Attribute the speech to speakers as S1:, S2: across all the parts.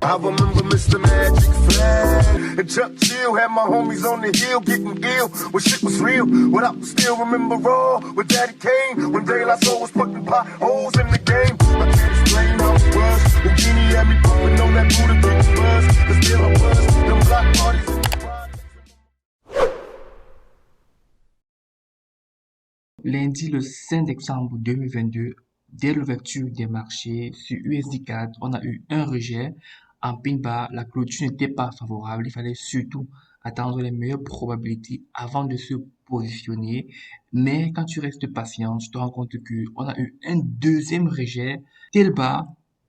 S1: I remember Mr. Magic Flag and Chuck Chill had my homies on the hill getting ill when shit was real. What I still remember raw with Daddy Kane when De La Soul was putting potholes in the game. I can't explain how it was. Houdini had me pumping on that Buddha King buzz. Cause still I was them block parties.
S2: Lundi le 5 décembre 2022, dès l'ouverture des marchés sur USD4, on a eu un rejet en pin bar. La clôture n'était pas favorable. Il fallait surtout attendre les meilleures probabilités avant de se positionner. Mais quand tu restes patient, tu te rends compte que on a eu un deuxième rejet. Tel bas,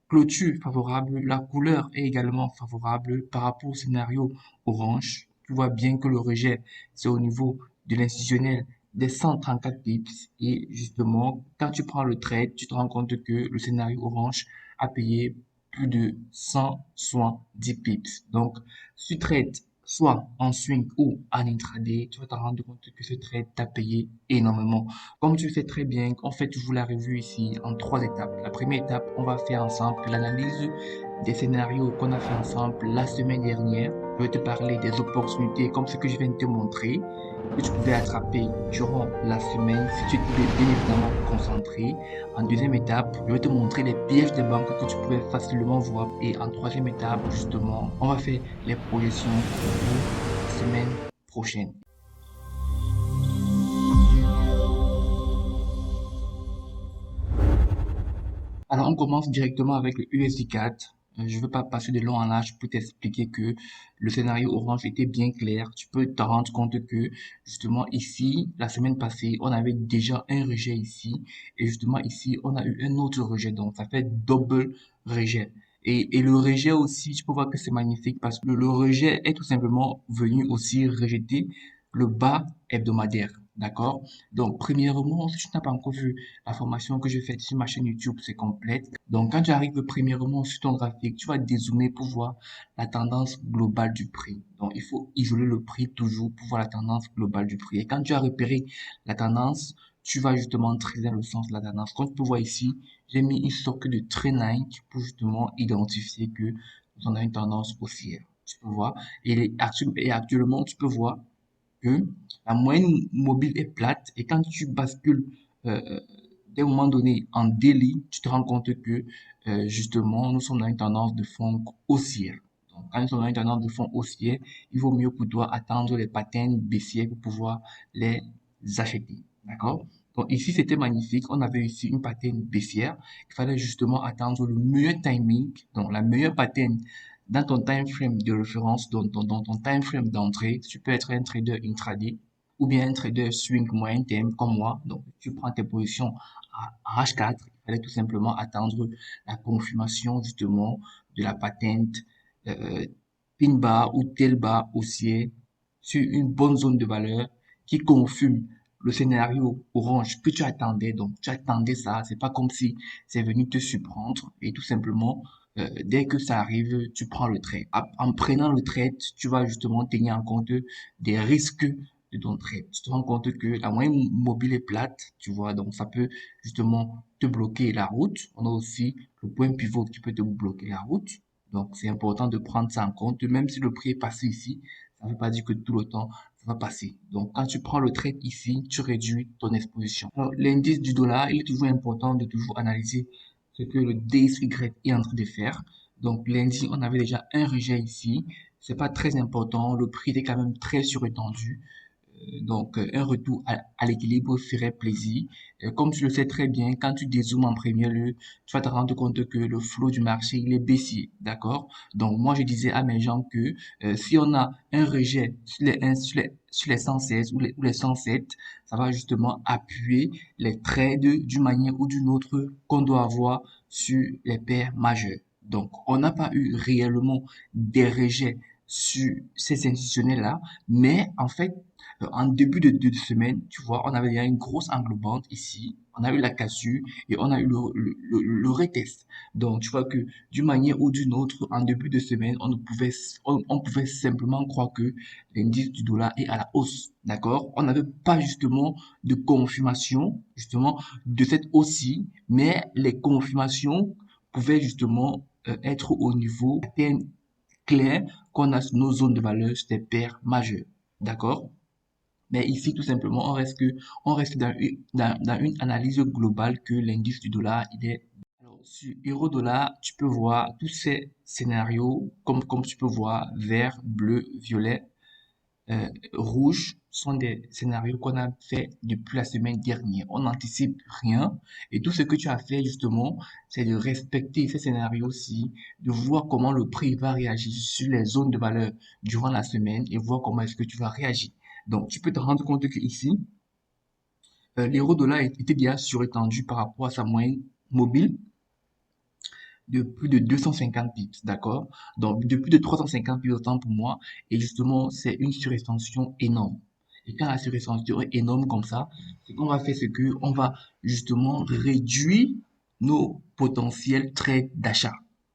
S2: clôture favorable. La couleur est également favorable par rapport au scénario orange. Tu vois bien que le rejet, c'est au niveau de l'institutionnel des 134 pips et justement quand tu prends le trade tu te rends compte que le scénario orange a payé plus de 170 pips. Donc si tu trades soit en swing ou en intraday, tu vas te rendre compte que ce trade t'a payé énormément. Comme tu fais très bien, on fait toujours la revue ici en 3 étapes. La première étape, on va faire ensemble l'analyse des scénarios qu'on a fait ensemble la semaine dernière. Je vais te parler des opportunités comme ce que je viens de te montrer que tu pouvais attraper durant la semaine si tu étais bien évidemment concentré. En deuxième étape, je vais te montrer les pièges de banque que tu pouvais facilement voir. Et en troisième étape, justement, on va faire les projections pour la semaine prochaine. Alors, on commence directement avec le USD4. Je ne veux pas passer de long en large pour t'expliquer que le scénario orange était bien clair. Tu peux te rendre compte que, justement, ici, la semaine passée, on avait déjà un rejet ici. Et justement, ici, on a eu un autre rejet. Donc, ça fait double rejet. Et le rejet aussi, tu peux voir que c'est magnifique parce que le rejet est tout simplement venu aussi rejeter le bas hebdomadaire. D'accord? Donc, premièrement, si tu n'as pas encore vu la formation que je fais sur ma chaîne YouTube, c'est complète. Donc, quand tu arrives premièrement sur ton graphique, tu vas dézoomer pour voir la tendance globale du prix. Donc, il faut isoler le prix toujours pour voir la tendance globale du prix. Et quand tu as repéré la tendance, tu vas justement entrer dans le sens de la tendance. Comme tu peux voir ici, j'ai mis une sorte de trend line pour justement identifier que nous avons une tendance haussière. Tu peux voir. Et actuellement, tu peux voir que la moyenne mobile est plate et quand tu bascules d'un moment donné en daily, tu te rends compte que justement nous sommes dans une tendance de fond haussière. Donc quand nous sommes dans une tendance de fond haussière, il vaut mieux pour toi attendre les patterns baissiers pour pouvoir les acheter. D'accord? Donc ici c'était magnifique, on avait ici une pattern baissière, il fallait justement attendre le meilleur timing, donc la meilleure pattern dans ton time frame de référence, dans ton time frame d'entrée. Tu peux être un trader intraday ou bien un trader swing moyen terme comme moi. Donc, tu prends tes positions à H4. Il fallait tout simplement attendre la confirmation justement de la patente pin bar ou tel bar haussier sur une bonne zone de valeur qui confirme le scénario orange que tu attendais. Donc, tu attendais ça. C'est pas comme si c'est venu te surprendre et tout simplement dès que ça arrive, tu prends le trade. En prenant le trade, tu vas justement tenir en compte des risques de ton trade. Tu te rends compte que la moyenne mobile est plate, tu vois, donc ça peut justement te bloquer la route. On a aussi le point pivot qui peut te bloquer la route. Donc c'est important de prendre ça en compte. Même si le prix est passé ici, ça ne veut pas dire que tout le temps ça va passer. Donc quand tu prends le trade ici, tu réduis ton exposition. L'indice du dollar, il est toujours important de toujours analyser ce que le DXY est en train de faire. Donc lundi, on avait déjà un rejet ici. C'est pas très important. Le prix était quand même très surétendu. Donc, un retour à l'équilibre ferait plaisir. Comme tu le sais très bien, quand tu dézoomes en premier lieu, tu vas te rendre compte que le flot du marché, il est baissier. D'accord? Donc, moi, je disais à mes gens que si on a un rejet sur les 116 ou les 107, ça va justement appuyer les trades d'une manière ou d'une autre qu'on doit avoir sur les paires majeures. Donc, on n'a pas eu réellement des rejets sur ces institutionnels-là, mais en fait, en début de semaine, tu vois, on avait déjà une grosse englobante ici, on a eu la cassure et on a eu le retest. Donc, tu vois que d'une manière ou d'une autre, en début de semaine, on pouvait simplement croire que l'indice du dollar est à la hausse. D'accord? On n'avait pas justement de confirmation, justement, de cette hausse-ci, mais les confirmations pouvaient justement être au niveau clair qu'on a nos zones de valeur sur des paires majeures. D'accord? Mais ici, tout simplement, on reste dans une analyse globale que l'indice du dollar, il est. Alors, sur euro-dollar, tu peux voir tous ces scénarios, comme tu peux voir, vert, bleu, violet, rouge, sont des scénarios qu'on a fait depuis la semaine dernière. On n'anticipe rien. Et tout ce que tu as fait, justement, c'est de respecter ces scénarios-ci, de voir comment le prix va réagir sur les zones de valeur durant la semaine et voir comment est-ce que tu vas réagir. Donc, tu peux te rendre compte que ici, l'euro-dollar était déjà surétendu par rapport à sa moyenne mobile de plus de 250 pips, d'accord? Donc, de plus de 350 pips autant pour moi. Et justement, c'est une surextension énorme. Et quand la surextension est énorme comme ça, ce qu'on va faire, c'est que on va justement réduire nos potentiels trades d'achat,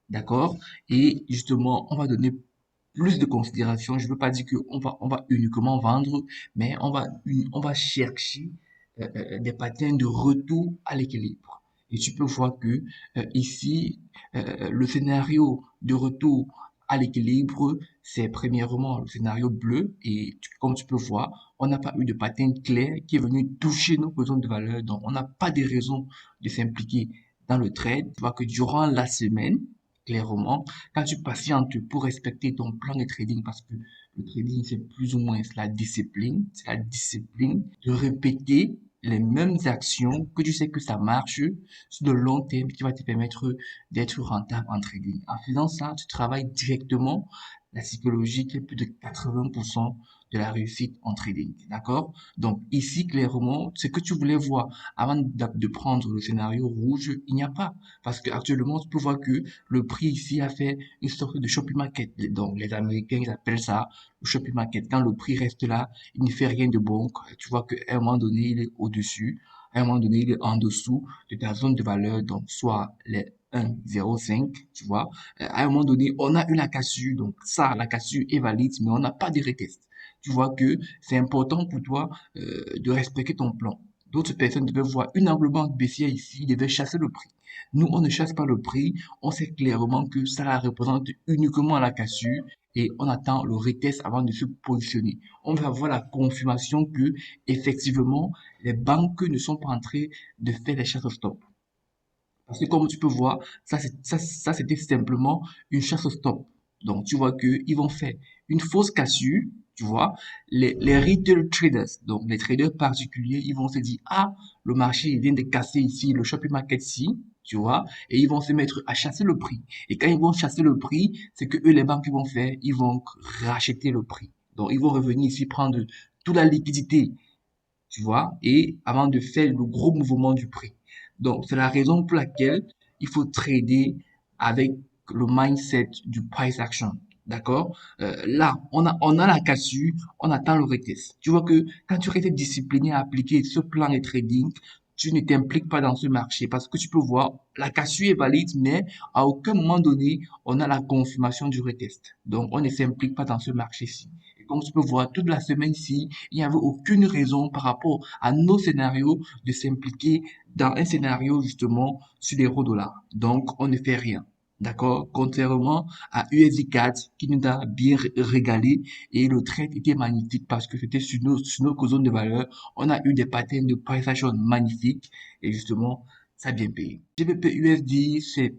S2: d'accord? Et justement, on va donner plus de considération. Je veux pas dire on va uniquement vendre, mais on va chercher des patterns de retour à l'équilibre. Et tu peux voir que ici, le scénario de retour à l'équilibre, c'est premièrement le scénario bleu. Et comme tu peux voir, on n'a pas eu de pattern clair qui est venu toucher nos zones de valeur. Donc, on n'a pas de raison de s'impliquer dans le trade. Tu vois que durant la semaine, clairement, quand tu patientes pour respecter ton plan de trading, parce que le trading, c'est plus ou moins c'est la discipline de répéter les mêmes actions que tu sais que ça marche sur le long terme qui va te permettre d'être rentable en trading. En faisant ça, tu travailles directement la psychologie qui est plus de 80% de la réussite en trading. D'accord? Donc ici, clairement, ce que tu voulais voir avant de prendre le scénario rouge, il n'y a pas. Parce que actuellement, tu peux voir que le prix ici a fait une sorte de shopping market. Donc les Américains, ils appellent ça le shopping market. Quand le prix reste là, il ne fait rien de bon. Tu vois qu'à un moment donné, il est au-dessus. À un moment donné, il est en dessous de ta zone de valeur, donc soit les 1,05, tu vois. À un moment donné, on a eu la cassure, donc ça, la cassure est valide, mais on n'a pas de retest. Tu vois que c'est important pour toi de respecter ton plan. D'autres personnes devaient voir une enveloppe baissière ici, ils devaient chasser le prix. Nous, on ne chasse pas le prix, on sait clairement que ça représente uniquement la cassure et on attend le retest avant de se positionner. On va avoir la confirmation que, effectivement, les banques ne sont pas en train de faire des chasses au stop. Parce que comme tu peux voir, ça c'était simplement une chasse au stop. Donc, tu vois qu'ils vont faire une fausse cassure, tu vois. Les retail traders, donc les traders particuliers, ils vont se dire, ah, le marché il vient de casser ici, le shopping market ici, tu vois, et ils vont se mettre à chasser le prix. Et quand ils vont chasser le prix, c'est que eux, les banques, ils vont faire, ils vont racheter le prix. Donc, ils vont revenir ici prendre toute la liquidité, tu vois, et avant de faire le gros mouvement du prix. Donc, c'est la raison pour laquelle il faut trader avec le mindset du price action. D'accord? Là, on a la cassure, on attend le retest. Tu vois que quand tu restes discipliné à appliquer ce plan de trading, tu ne t'impliques pas dans ce marché parce que tu peux voir, la cassure est valide, mais à aucun moment donné, on a la confirmation du retest. Donc, on ne s'implique pas dans ce marché-ci. Et comme tu peux voir, toute la semaine-ci, il n'y avait aucune raison par rapport à nos scénarios de s'impliquer dans un scénario justement sur l'euro-dollar. Donc, on ne fait rien. D'accord? Contrairement à USD4 qui nous a bien régalé et le trade était magnifique parce que c'était sur nos zones de valeur. On a eu des patterns de price action magnifiques et justement, ça a bien payé. GBP USD, c'est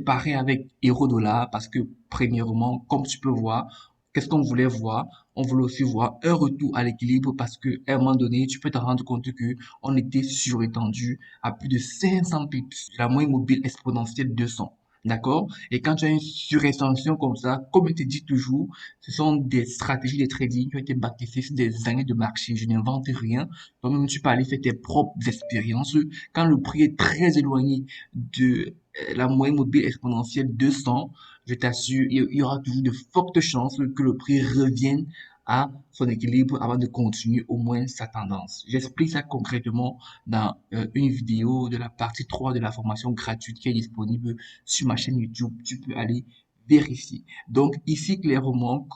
S2: pareil avec euro-dollar parce que premièrement, comme tu peux voir, qu'est-ce qu'on voulait voir? On voulait aussi voir un retour à l'équilibre parce que à un moment donné, tu peux te rendre compte que on était surétendu à plus de 500 pips, la moyenne mobile exponentielle 200. D'accord? Et quand tu as une surextension comme ça, comme je te dis toujours, ce sont des stratégies de trading qui ont été bâties sur des années de marché. Je n'invente rien. Toi-même, tu peux aller faire tes propres expériences. Quand le prix est très éloigné de la moyenne mobile exponentielle 200, je t'assure, il y aura toujours de fortes chances que le prix revienne à son équilibre avant de continuer au moins sa tendance. J'explique ça concrètement dans une vidéo de la partie 3 de la formation gratuite qui est disponible sur ma chaîne YouTube. Tu peux aller vérifier. Donc ici, clairement,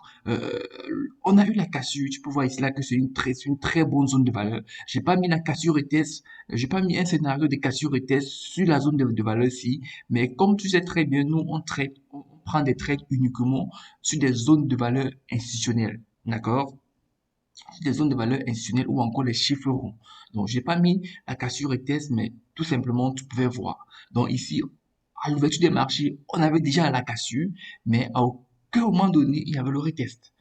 S2: on a eu la cassure. Tu peux voir ici là que c'est une très bonne zone de valeur. J'ai pas mis la cassure retest, j'ai pas mis un scénario de cassure retest sur la zone de valeur ici. Mais comme tu sais très bien, nous, on prend des trades uniquement sur des zones de valeur institutionnelles. D'accord? Des zones de valeur institutionnelles ou encore les chiffres ronds. Donc, j'ai pas mis la cassure et test, mais tout simplement, tu pouvais voir. Donc, ici, à l'ouverture des marchés, on avait déjà la cassure, mais à aucun moment donné, il y avait le retest.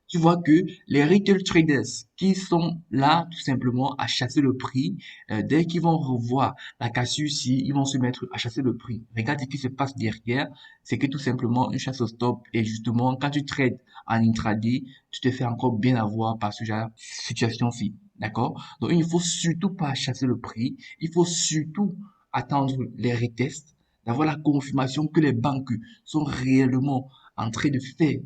S2: Tu vois que les retail traders qui sont là tout simplement à chasser le prix, dès qu'ils vont revoir la cassure ici, ils vont se mettre à chasser le prix. Regarde ce qui se passe derrière, c'est que tout simplement une chasse au stop et justement quand tu trades en intraday, tu te fais encore bien avoir par ce genre de situation-ci. D'accord? Donc il ne faut surtout pas chasser le prix, il faut surtout attendre les retests, d'avoir la confirmation que les banques sont réellement en train de faire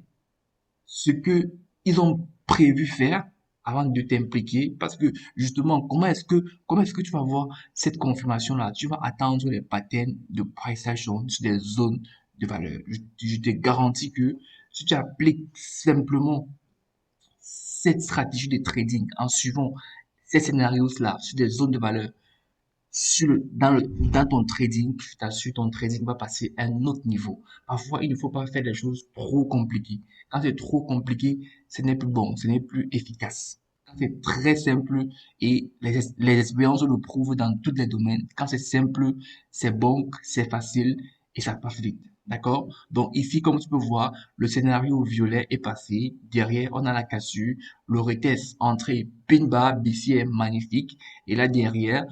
S2: ce que ils ont prévu faire avant de t'impliquer parce que justement comment est-ce que tu vas voir cette confirmation là, tu vas attendre les patterns de price action sur des zones de valeur. Je te garantis que si tu appliques simplement cette stratégie de trading en suivant ces scénarios là sur des zones de valeur dans ton trading, je t'assure, ton trading va passer à un autre niveau. Parfois, il ne faut pas faire des choses trop compliquées. Quand c'est trop compliqué, ce n'est plus bon, ce n'est plus efficace. Quand c'est très simple, et les expériences le prouvent dans tous les domaines, quand c'est simple, c'est bon, c'est facile et ça passe vite. D'accord? Donc ici, comme tu peux voir, le scénario violet est passé. Derrière, on a la cassure. Le retest entrée pin bar BCM magnifique. Et là derrière,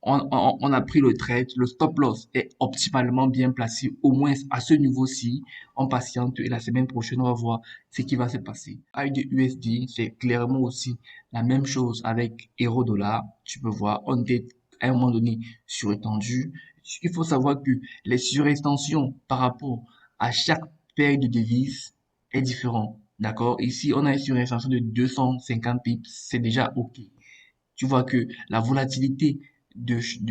S2: on a pris le trade, le stop loss est optimalement bien placé, au moins à ce niveau-ci. On patiente et la semaine prochaine, on va voir ce qui va se passer. Avec du USD, c'est clairement aussi la même chose avec euro dollar. Tu peux voir, on était à un moment donné surétendu. Il faut savoir que les surextensions par rapport à chaque paire de devises est différent. D'accord? Ici, on a une surextension de 250 pips. C'est déjà OK. Tu vois que la volatilité sur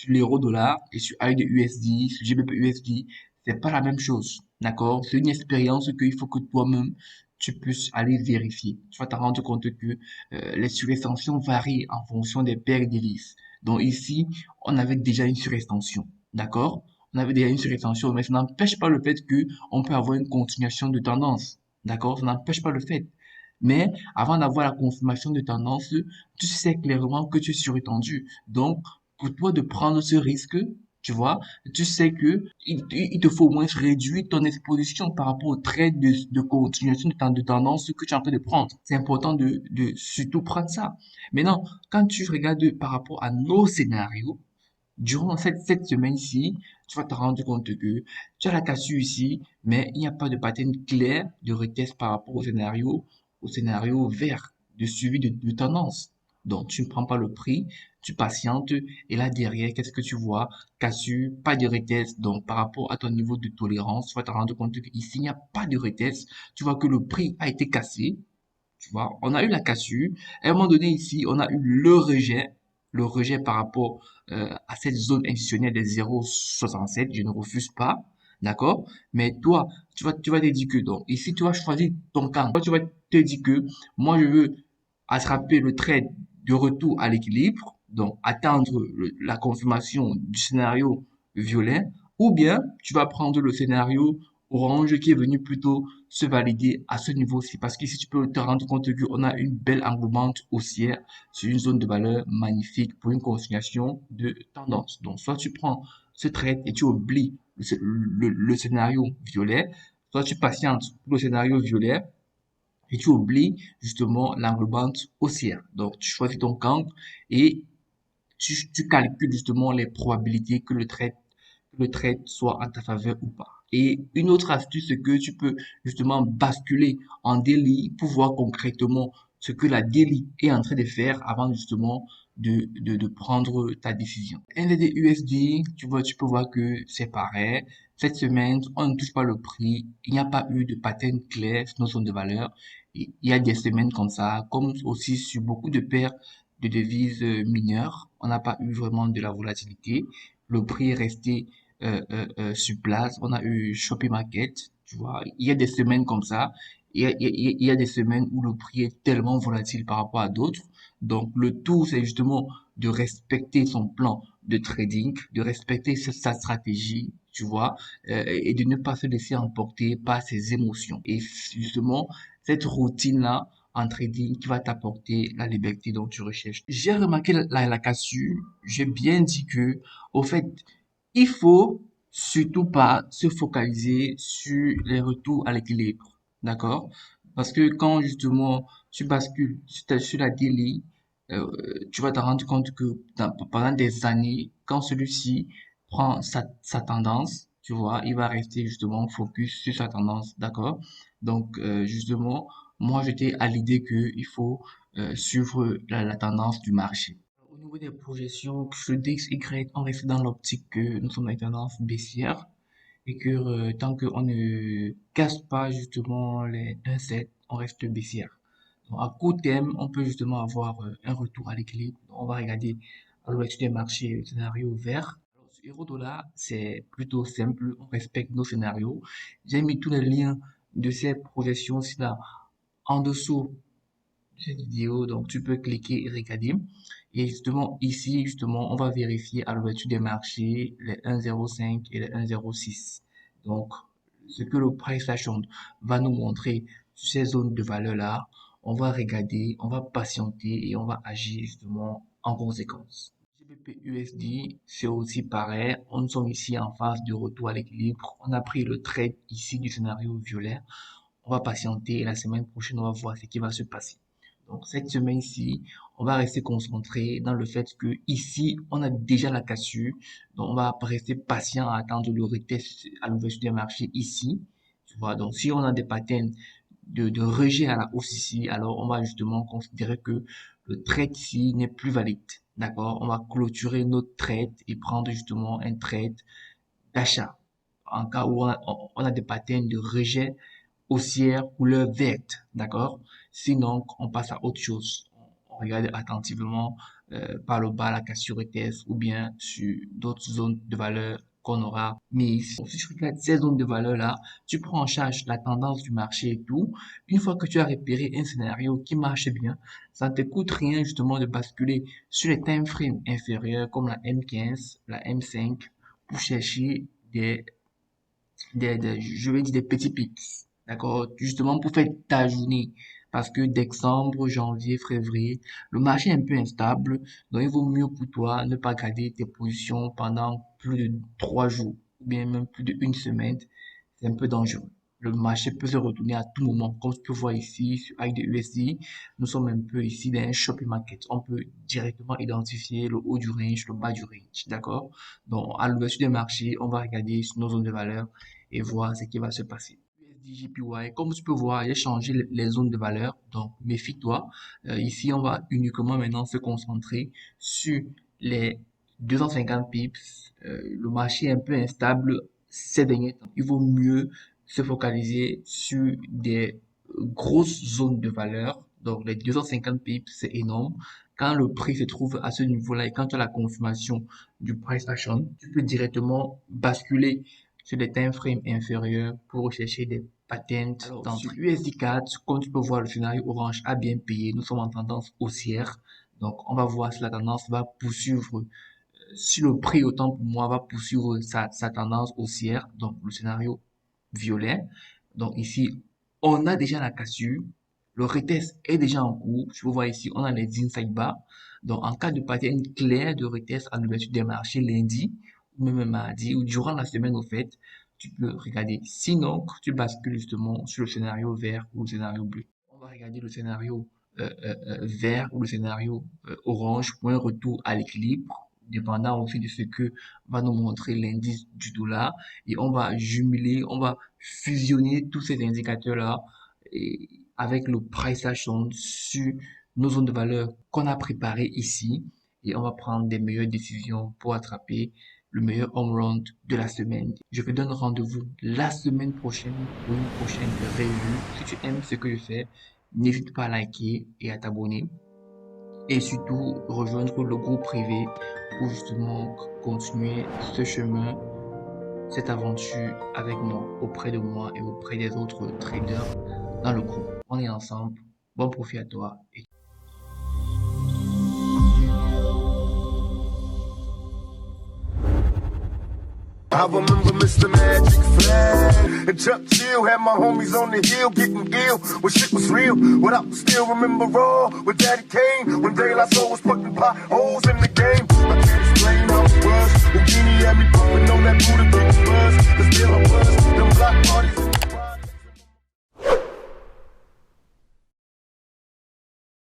S2: l'euro dollar et sur AUD sur GBP USD, c'est pas la même chose. D'accord? C'est une expérience qu'il faut que toi-même, tu puisses aller vérifier. Tu vas te rendre compte que les surextensions varient en fonction des paires de devises. Donc ici, on avait déjà une surextension. D'accord? On avait déjà une surextension, mais ça n'empêche pas le fait que on peut avoir une continuation de tendance. D'accord? Ça n'empêche pas le fait. Mais avant d'avoir la confirmation de tendance, tu sais clairement que tu es surétendu. Donc, pour toi de prendre ce risque, tu vois, tu sais que il te faut au moins réduire ton exposition par rapport au trade de continuation de tendance que tu es en train de prendre. C'est important de surtout prendre ça. Maintenant, quand tu regardes par rapport à nos scénarios, durant cette semaine-ci, tu vas te rendre compte que tu as la cassure ici, mais il n'y a pas de pattern clair de retest par rapport au scénario vert de suivi de tendance. Donc, tu ne prends pas le prix, tu patientes, et là derrière, qu'est-ce que tu vois? Cassure, pas de retest. Donc, par rapport à ton niveau de tolérance, tu vas te rendre compte qu'ici, il n'y a pas de retest. Tu vois que le prix a été cassé. Tu vois, on a eu la cassure. À un moment donné ici, on a eu le rejet par rapport à cette zone institutionnelle des 0,67. Je ne refuse pas, d'accord? Mais toi, tu vas te dire que donc ici, tu vas choisir ton camp. Toi, tu vas te dire que moi, je veux attraper le trade de retour à l'équilibre, donc attendre la confirmation du scénario violet, ou bien tu vas prendre le scénario orange qui est venu plutôt se valider à ce niveau-ci. Parce qu'ici, tu peux te rendre compte qu'on a une belle englobante haussière sur une zone de valeur magnifique pour une continuation de tendance. Donc, soit tu prends ce trade et tu oublies le scénario violet, soit tu patientes pour le scénario violet et tu oublies justement l'englobante haussière. Donc, tu choisis ton camp et tu calcules justement les probabilités que le trade soit en ta faveur ou pas. Et une autre astuce, c'est que tu peux justement basculer en daily pour voir concrètement ce que la daily est en train de faire avant justement de prendre ta décision. NVD USD, tu vois, tu peux voir que c'est pareil. Cette semaine, on ne touche pas le prix. Il n'y a pas eu de pattern clair sur nos zones de valeur. Il y a des semaines comme ça, comme aussi sur beaucoup de paires de devises mineures. On n'a pas eu vraiment de la volatilité. Le prix est resté sur place, on a eu Shopee Market, tu vois. Il y a des semaines comme ça, il y a des semaines où le prix est tellement volatile par rapport à d'autres. Donc, le tout, c'est justement de respecter son plan de trading, de respecter sa stratégie, tu vois, et de ne pas se laisser emporter par ses émotions. Et justement, cette routine-là en trading qui va t'apporter la liberté dont tu recherches. J'ai remarqué la cassure, j'ai bien dit que, au fait, il faut surtout pas se focaliser sur les retours à l'équilibre, d'accord? Parce que quand justement tu bascules sur la daily, tu vas te rendre compte que pendant des années, quand celui-ci prend sa tendance, tu vois, il va rester justement focus sur sa tendance, d'accord? Donc justement, moi j'étais à l'idée que il faut suivre la tendance du marché. Au niveau des projections, sur le DXY, on reste dans l'optique que nous sommes dans une tendance baissière et que tant qu'on ne casse pas justement les 1,7, on reste baissière. Donc, à court terme, on peut justement avoir un retour à l'équilibre. On va regarder à l'ouverture des marchés le scénario vert. Alors, sur euro-dollar, c'est plutôt simple. On respecte nos scénarios. J'ai mis tous les liens de ces projections ci-là en dessous cette vidéo, donc tu peux cliquer et regarder. Et justement, ici, justement, on va vérifier à l'ouverture des marchés les 1,05 et les 1,06. Donc, ce que le price action va nous montrer sur ces zones de valeur-là, on va regarder, on va patienter et on va agir justement en conséquence. GBP USD, c'est aussi pareil. On sommes ici en phase de retour à l'équilibre. On a pris le trade ici du scénario violet. On va patienter et la semaine prochaine, on va voir ce qui va se passer. Donc, cette semaine-ci, on va rester concentré dans le fait que ici, on a déjà la cassure. Donc, on va rester patient à attendre le retest à l'ouverture des marchés ici. Tu vois, donc, si on a des patterns de rejet à la hausse ici, alors on va justement considérer que le trade ici n'est plus valide. D'accord? On va clôturer notre trade et prendre justement un trade d'achat. En cas où on a des patterns de rejet haussière couleur verte, d'accord? Sinon, on passe à autre chose. On regarde attentivement par le bas la cassure ETS ou bien sur d'autres zones de valeur qu'on aura mises. Si tu regardes ces zones de valeur-là, tu prends en charge la tendance du marché et tout. Une fois que tu as repéré un scénario qui marche bien, ça ne te coûte rien justement de basculer sur les time frames inférieurs comme la M15, la M5 pour chercher je vais dire des petits pics, d'accord, justement pour faire ta journée. Parce que décembre, janvier, février, le marché est un peu instable, donc il vaut mieux pour toi ne pas garder tes positions pendant plus de 3 jours, ou bien même plus d'une semaine. C'est un peu dangereux. Le marché peut se retourner à tout moment. Comme tu peux voir ici, sur USD, nous sommes un peu ici dans un shopping market. On peut directement identifier le haut du range, le bas du range, d'accord? Donc, à l'ouverture des marchés, on va regarder sur nos zones de valeur et voir ce qui va se passer. USD JPY, comme tu peux voir, j'ai changé les zones de valeur, donc méfie-toi. Ici, on va uniquement maintenant se concentrer sur les 250 pips. Le marché est un peu instable ces derniers temps. Il vaut mieux se focaliser sur des grosses zones de valeur. Donc, les 250 pips, c'est énorme. Quand le prix se trouve à ce niveau-là et quand tu as la confirmation du price action, tu peux directement basculer sur des time frames inférieurs pour rechercher des patterns d'entrée. Sur USD4, comme tu peux voir, le scénario orange a bien payé. Nous sommes en tendance haussière. Donc, on va voir si la tendance va poursuivre. Si le prix, autant pour moi, va poursuivre sa tendance haussière, donc le scénario violet. Donc ici, on a déjà la cassure. Le retest est déjà en cours. Je vous vois ici, on a les inside bas. Donc, en cas de pattern clair de retest à l'ouverture des marchés lundi, ou même mardi, ou durant la semaine au fait, tu peux regarder. Sinon, tu bascules justement sur le scénario vert ou le scénario bleu. On va regarder le scénario vert ou le scénario orange pour un retour à l'équilibre, dépendant aussi de ce que va nous montrer l'indice du dollar. Et on va jumeler, on va fusionner tous ces indicateurs-là avec le price action sur nos zones de valeur qu'on a préparées ici. Et on va prendre des meilleures décisions pour attraper le meilleur home run de la semaine. Je te donne rendez-vous la semaine prochaine pour une prochaine revue. Si tu aimes ce que je fais, n'hésite pas à liker et à t'abonner. Et surtout, rejoindre le groupe privé pour justement continuer ce chemin cette aventure avec moi, auprès de moi et auprès des autres traders dans le groupe. On est ensemble. Bon profit à toi et
S1: I remember Mr. Magic Flag and Chuck Chill had my homies on the hill getting ill when shit was real. What I still remember raw with Daddy Kane when De La Soul was putting potholes in the game.